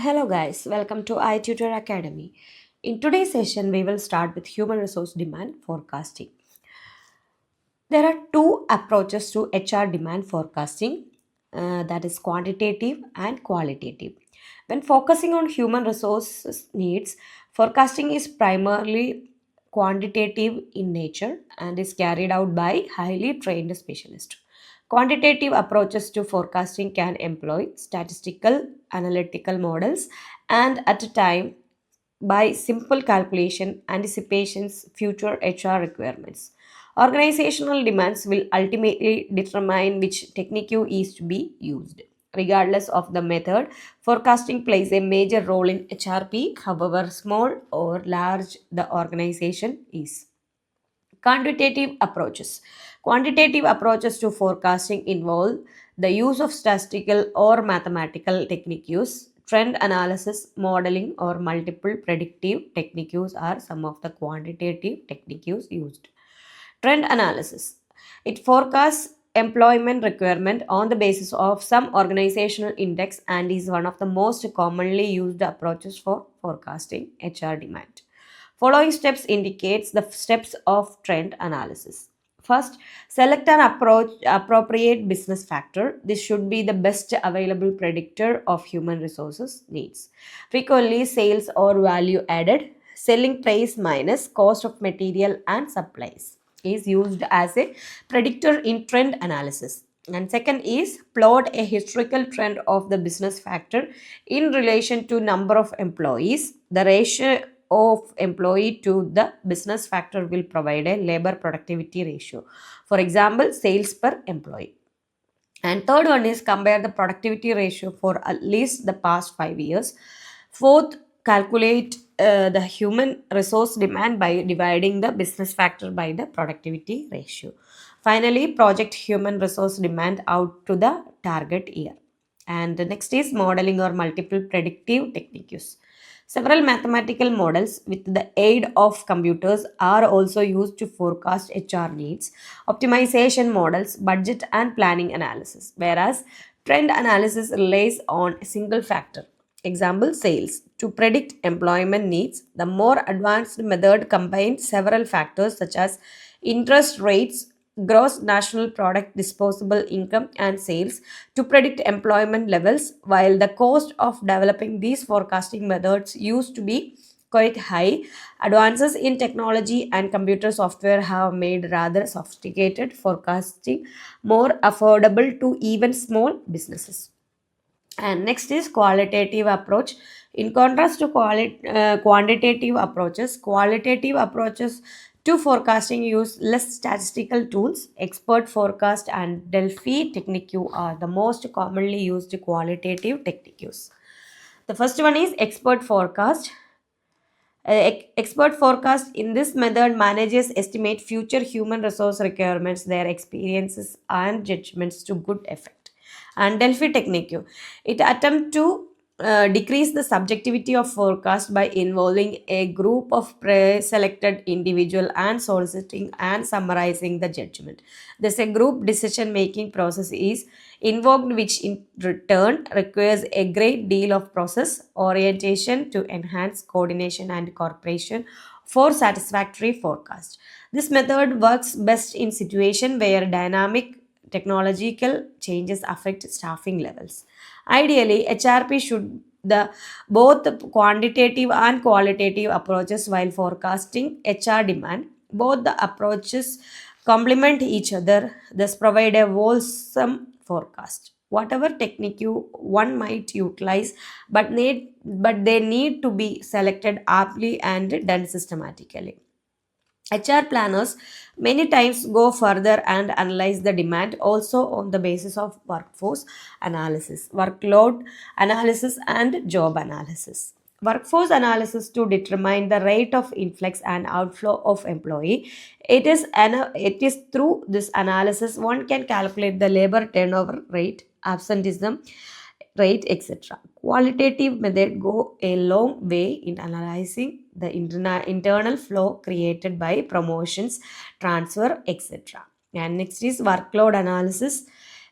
Hello guys, welcome to i-tutor Academy. In today's session, we will start with human resource demand forecasting. There are two approaches to HR demand forecasting, that is quantitative and qualitative. When focusing on human resources needs, forecasting is primarily quantitative in nature and is carried out by highly trained specialists. Quantitative approaches to forecasting can employ statistical analytical models and at a time by simple calculation anticipations future HR requirements. Organizational demands will ultimately determine which technique is to be used. Regardless of the method, forecasting plays a major role in HRP, however small or large the organization is. Quantitative approaches. Quantitative approaches to forecasting involve the use of statistical or mathematical techniques. Trend analysis, modeling, or multiple predictive techniques are some of the quantitative techniques used. Trend analysis. It forecasts employment requirement on the basis of some organizational index and is one of the most commonly used approaches for forecasting HR demand. Following steps indicates the steps of trend analysis. First, select an appropriate business factor. This should be the best available predictor of human resources needs. Frequently, sales or value added, selling price minus cost of material and supplies is used as a predictor in trend analysis. And second is plot a historical trend of the business factor in relation to number of employees. The ratio of employee to the business factor will provide a labor productivity ratio. For example, sales per employee. And third one is compare the productivity ratio for at least the past 5 years. Fourth, calculate the human resource demand by dividing the business factor by the productivity ratio. Finally, project human resource demand out to the target year. And the next is modeling or multiple predictive techniques. Several mathematical models with the aid of computers are also used to forecast HR needs, optimization models, budget and planning analysis, whereas trend analysis relies on a single factor. Example, sales. To predict employment needs, the more advanced method combines several factors such as interest rates, gross national product, disposable income, and sales to predict employment levels, while the cost of developing these forecasting methods used to be quite high. Advances in technology and computer software have made rather sophisticated forecasting more affordable to even small businesses. And next is qualitative approach. In contrast to quantitative approaches, qualitative approaches to forecasting use less statistical tools. Expert forecast and Delphi technique are the most commonly used qualitative techniques. The first one is expert forecast. Expert forecast in this method managers estimate future human resource requirements, their experiences and judgments to good effect. And Delphi technique, it attempt to decrease the subjectivity of forecast by involving a group of pre-selected individual and soliciting and summarizing the judgment. This a group decision making process is invoked, which in return requires a great deal of process orientation to enhance coordination and cooperation for satisfactory forecast. This method works best in situation where dynamic technological changes affect staffing levels. Ideally, HRP should the both quantitative and qualitative approaches while forecasting HR demand. Both the approaches complement each other, thus provide a wholesome forecast. Whatever technique one might utilize, but they need to be selected aptly and done systematically. HR planners many times go further and analyze the demand also on the basis of workforce analysis, workload analysis, and job analysis. Workforce analysis to determine the rate of influx and outflow of employee. It is through this analysis one can calculate the labor turnover rate, absenteeism rate, etc. Qualitative method go a long way in analyzing the internal flow created by promotions, transfer, etc. And next is workload analysis.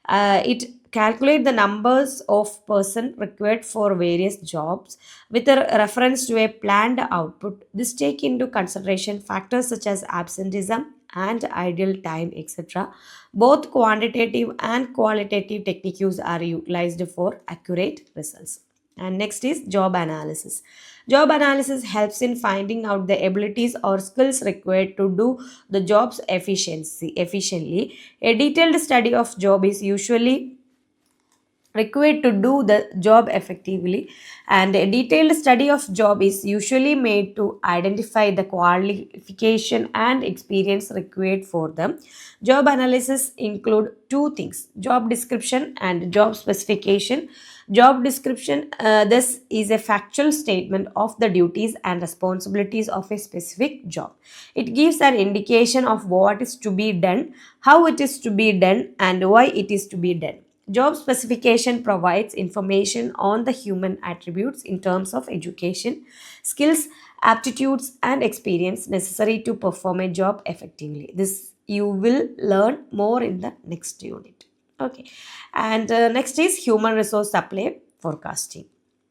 It calculate the numbers of person required for various jobs with a reference to a planned output. This take into consideration factors such as absenteeism and ideal time, etc. Both quantitative and qualitative techniques are utilized for accurate results. And next is job analysis. Job analysis helps in finding out the abilities or skills required to do the job's efficiently. A detailed study of job is usually required to do the job effectively, and a detailed study of job is usually made to identify the qualification and experience required for them. Job analysis include two things: job description and job specification. Job description, this is a factual statement of the duties and responsibilities of a specific job. It gives an indication of what is to be done, how it is to be done, and why it is to be done. Job specification provides information on the human attributes in terms of education, skills, aptitudes, and experience necessary to perform a job effectively. This you will learn more in the next unit. Okay, and next is human resource supply forecasting.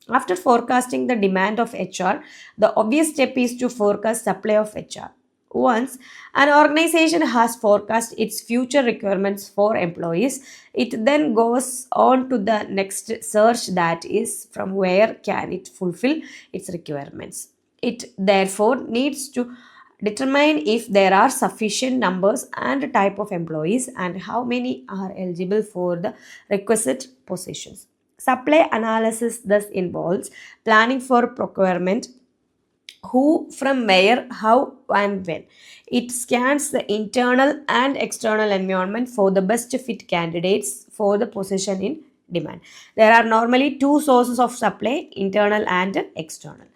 After forecasting the demand of HR, the obvious step is to forecast supply of HR. Once an organization has forecast its future requirements for employees, it then goes on to the next search, that is from where can it fulfill its requirements. It therefore needs to determine if there are sufficient numbers and type of employees and how many are eligible for the requisite positions. Supply analysis thus involves planning for procurement, who, from where, how, and when. It scans the internal and external environment for the best fit candidates for the position in demand. There are normally two sources of supply: internal and external.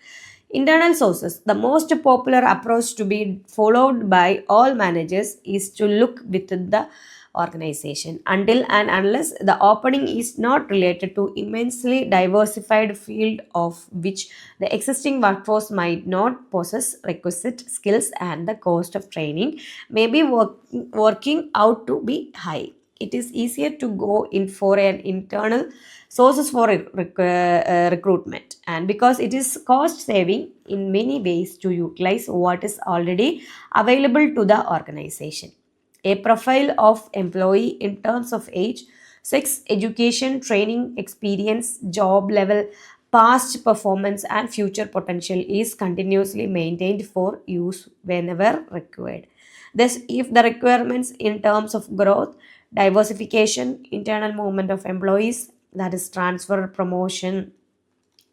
Internal sources. The most popular approach to be followed by all managers is to look within the organization until and unless the opening is not related to immensely diversified field of which the existing workforce might not possess requisite skills and the cost of training may be working out to be high. It is easier to go in for an internal sources for recruitment, and because it is cost saving in many ways to utilize what is already available to the organization. A profile of employee in terms of age, sex, education, training, experience, job level, past performance, and future potential is continuously maintained for use whenever required. Thus, if the requirements in terms of growth, diversification, internal movement of employees, that is transfer, promotion,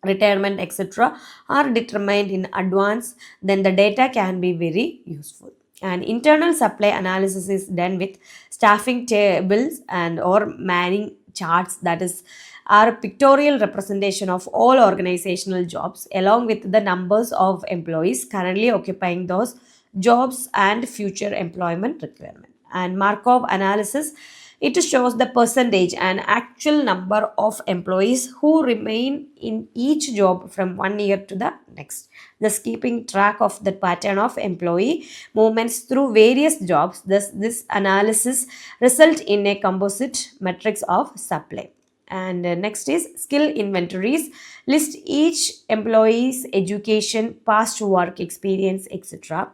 retirement, etc., are determined in advance, then the data can be very useful. And internal supply analysis is done with staffing tables and or manning charts, that is are a pictorial representation of all organizational jobs along with the numbers of employees currently occupying those jobs and future employment requirement. And Markov analysis, it shows the percentage and actual number of employees who remain in each job from one year to the next, thus keeping track of the pattern of employee movements through various jobs. Thus, this analysis result in a composite matrix of supply. And next is skill inventories. List each employee's education, past work experience, etc.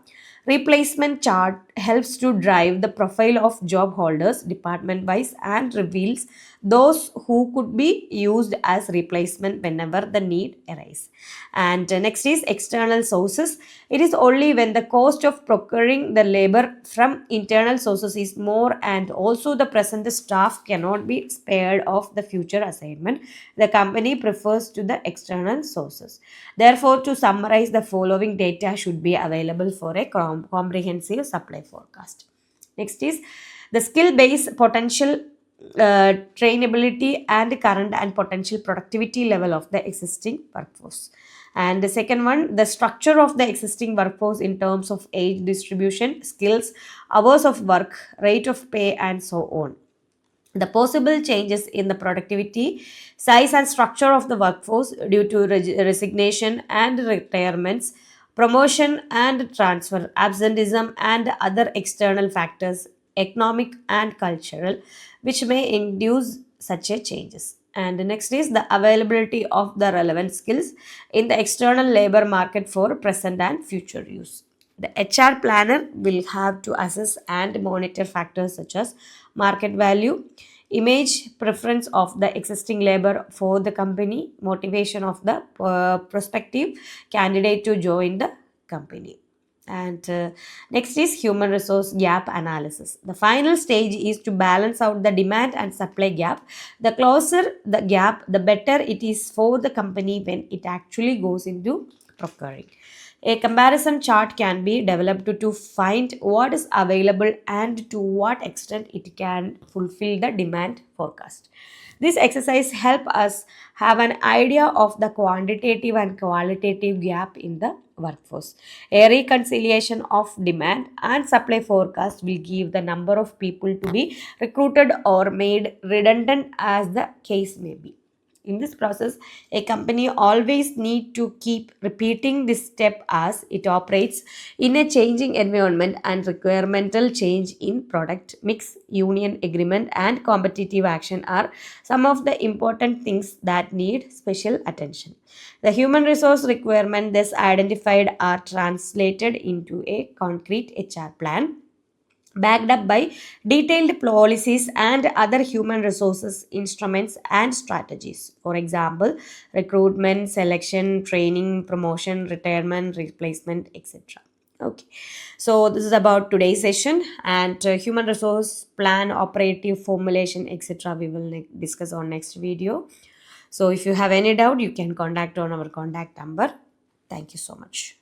Replacement chart helps to drive the profile of job holders department wise and reveals those who could be used as replacement whenever the need arises. And next is external sources. It is only when the cost of procuring the labor from internal sources is more and also the present staff cannot be spared of the future assignment, the company prefers to the external sources. Therefore, to summarize, the following data should be available for a comprehensive supply forecast. Next is the skill base, potential trainability, and current and potential productivity level of the existing workforce. And the second one, the structure of the existing workforce in terms of age distribution, skills, hours of work, rate of pay, and so on. The possible changes in the productivity, size, and structure of the workforce due to resignation and retirements, promotion and transfer, absenteeism, and other external factors, economic and cultural, which may induce such a changes. And the next is the availability of the relevant skills in the external labor market for present and future use. The HR planner will have to assess and monitor factors such as market value, image preference of the existing labor for the company, motivation of the prospective candidate to join the company. And next is human resource gap analysis. The final stage is to balance out the demand and supply gap. The closer the gap, the better it is for the company when it actually goes into procuring. A comparison chart can be developed to find what is available and to what extent it can fulfill the demand forecast. This exercise help us have an idea of the quantitative and qualitative gap in the workforce. A reconciliation of demand and supply forecast will give the number of people to be recruited or made redundant as the case may be. In this process, a company always need to keep repeating this step as it operates in a changing environment, and requirement change in product mix, union agreement and competitive action are some of the important things that need special attention. The human resource requirement thus identified are translated into a concrete HR plan backed up by detailed policies and other human resources instruments and strategies. For example, recruitment, selection, training, promotion, retirement, replacement, etc. Okay, so this is about today's session, and human resource plan, operative formulation, etc. We will discuss on next video. So if you have any doubt, you can contact on our contact number. Thank you so much.